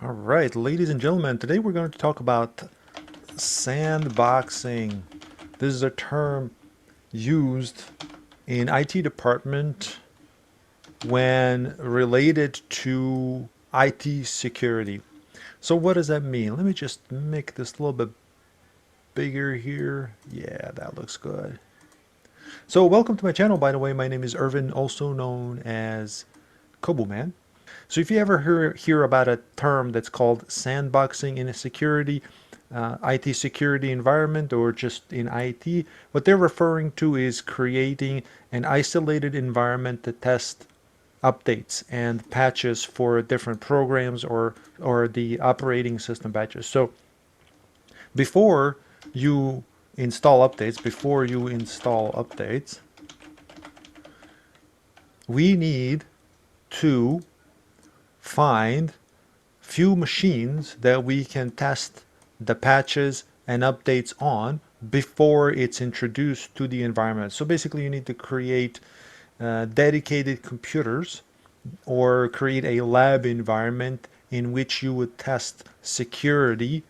All right, ladies and gentlemen, today we're going to talk about sandboxing. This is a term used in IT department when related to IT security. So what does that mean? Let me just make this a little bit bigger here. Yeah, that looks good. So welcome to my channel, by the way. My name is Irvin, also known as Koboman. So if you ever hear about a term that's called sandboxing in a security, IT security environment, or just in IT, what they're referring to is creating an isolated environment to test updates and patches for different programs or the operating system patches. So before you before you install updates, we need to find few machines that we can test the patches and updates on before it's introduced to the environment. So basically you need to create dedicated computers or create a lab environment in which you would test security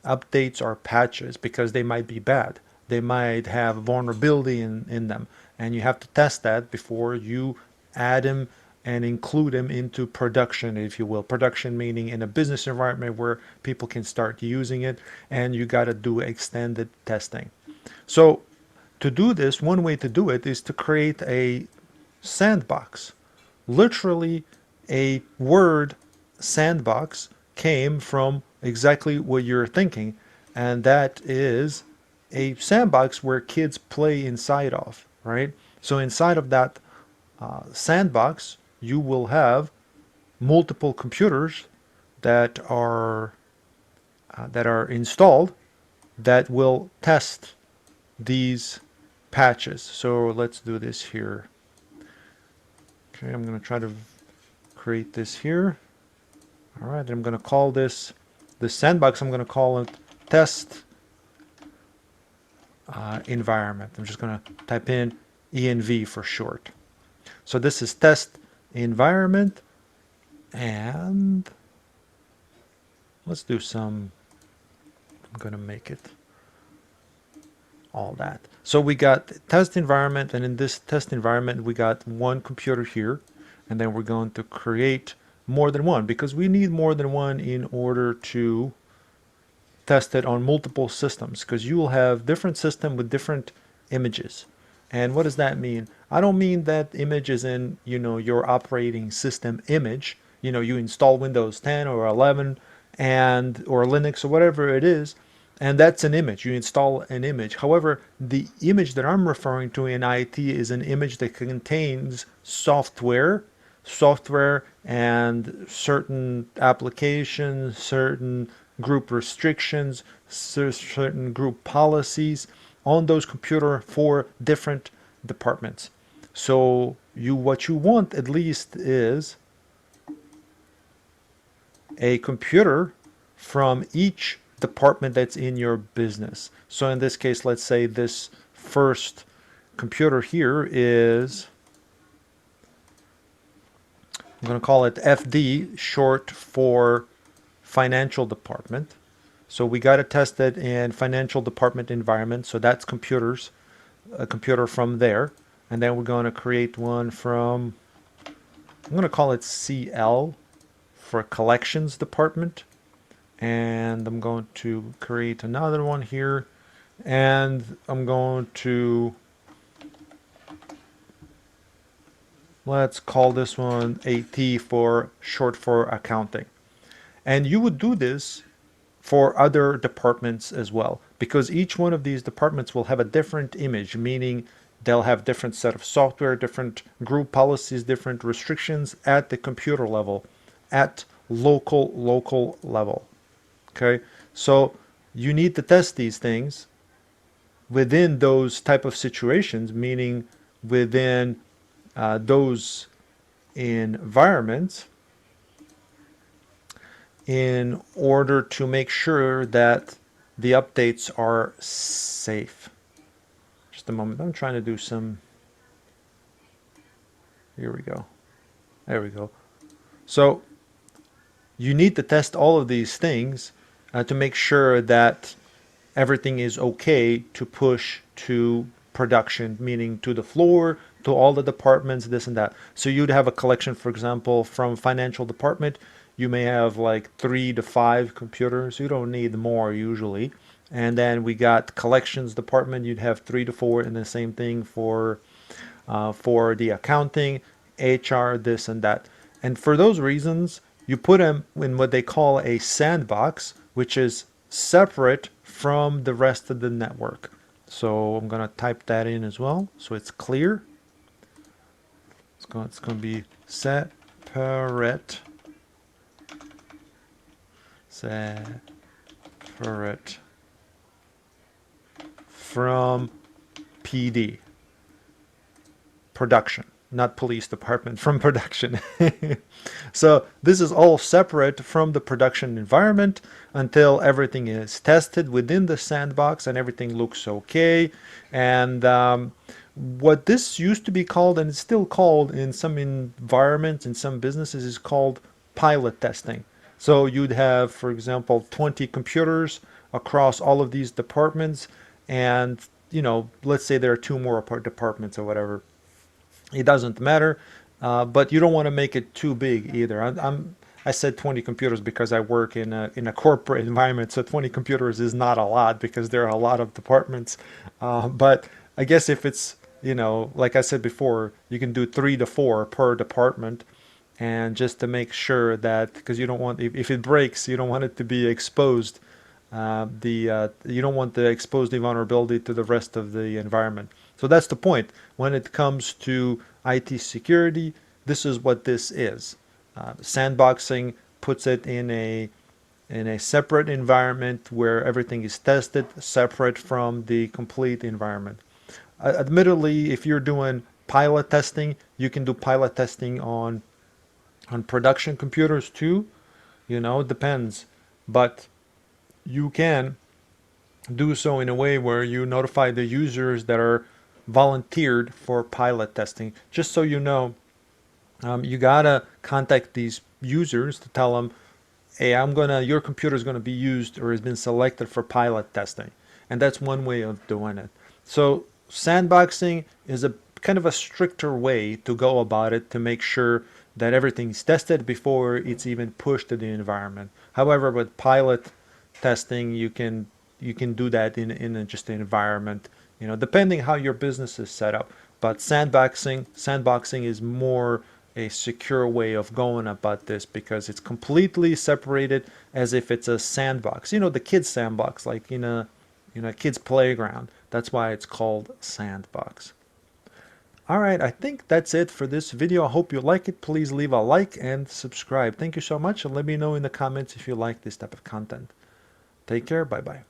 updates or patches because they might be bad. They might have vulnerability in them. And you have to test that before you add them and include them into production, if you will. Production meaning in a business environment where people can start using it, and you got to do extended testing. So to do this, one way to do it is to create a sandbox. Literally, a word sandbox came from exactly what you're thinking, and that is a sandbox where kids play inside of, right? So inside of that sandbox, you will have multiple computers that are installed that will test these patches. So let's do this here. Okay, I'm going to try to create this here. All right, I'm going to call this sandbox. I'm going to call it test environment. I'm just going to type in ENV for short. So this is test environment, and let's do some. I'm going to make it all that. So we got test environment, and in this test environment we got one computer here, and then we're going to create more than one because we need more than one in order to test it on multiple systems, because you will have different system with different images. And what does that mean? I don't mean that image is in, your operating system image. You install Windows 10 or 11 and or Linux or whatever it is, and that's an image. You install an image. However, the image that I'm referring to in IT is an image that contains software and certain applications, certain group restrictions, certain group policies on those computers for different departments. So what you want at least is a computer from each department that's in your business. So in this case, let's say this first computer here is, I'm going to call it FD, short for financial department. So we got to test it in financial department environment. So that's computers, a computer from there. And then we're going to create one from, I'm going to call it CL for collections department. And I'm going to create another one here. And I'm going to, let's call this one AT for short for accounting. And you would do this for other departments as well, because each one of these departments will have a different image, meaning they'll have different set of software, different group policies, different restrictions at the computer level, at local level. Okay, so you need to test these things within those type of situations, meaning within those environments, in order to make sure that the updates are safe. Just a moment. I'm trying to do some. Here we go. There we go. So you need to test all of these things to make sure that everything is okay to push to production, meaning to the floor, to all the departments, this and that. So you'd have a collection, for example, from financial department, you may have like 3 to 5 computers. You don't need more usually. And then we got collections department, you'd have 3 to 4, and the same thing for the accounting, HR, this and that. And for those reasons, you put them in what they call a sandbox, which is separate from the rest of the network. So I'm going to type that in as well so it's clear. It's going to be separate from PD, production, not police department, from production. So this is all separate from the production environment until everything is tested within the sandbox and everything looks okay. And what this used to be called, and it's still called in some environments, in some businesses, is called pilot testing. So you'd have, for example, 20 computers across all of these departments, and let's say there are 2 more departments or whatever. It doesn't matter, but you don't want to make it too big either. I said 20 computers because I work in a corporate environment, so 20 computers is not a lot because there are a lot of departments. But I guess if it's, like I said before, you can do 3 to 4 per department, and just to make sure that, because you don't want, if it breaks, you don't want it to be exposed. You don't want to expose the vulnerability to the rest of the environment. So that's the point. When it comes to IT security, this is what this is. Sandboxing puts it in a separate environment where everything is tested, separate from the complete environment. Admittedly, if you're doing pilot testing, you can do pilot testing on production computers too. It depends, but you can do so in a way where you notify the users that are volunteered for pilot testing. Just so you know, you gotta contact these users to tell them, hey, your computer is gonna be used or has been selected for pilot testing, and that's one way of doing it. So sandboxing is a kind of a stricter way to go about it to make sure that everything's tested before it's even pushed to the environment. However, with pilot testing, you can do that in just an environment, depending how your business is set up. But sandboxing is more a secure way of going about this because it's completely separated, as if it's a sandbox. The kids sandbox, like in a kid's playground. That's why it's called sandbox. All right, I think that's it for this video. I hope you like it. Please leave a like and subscribe. Thank you so much, and let me know in the comments if you like this type of content. Take care. Bye-bye.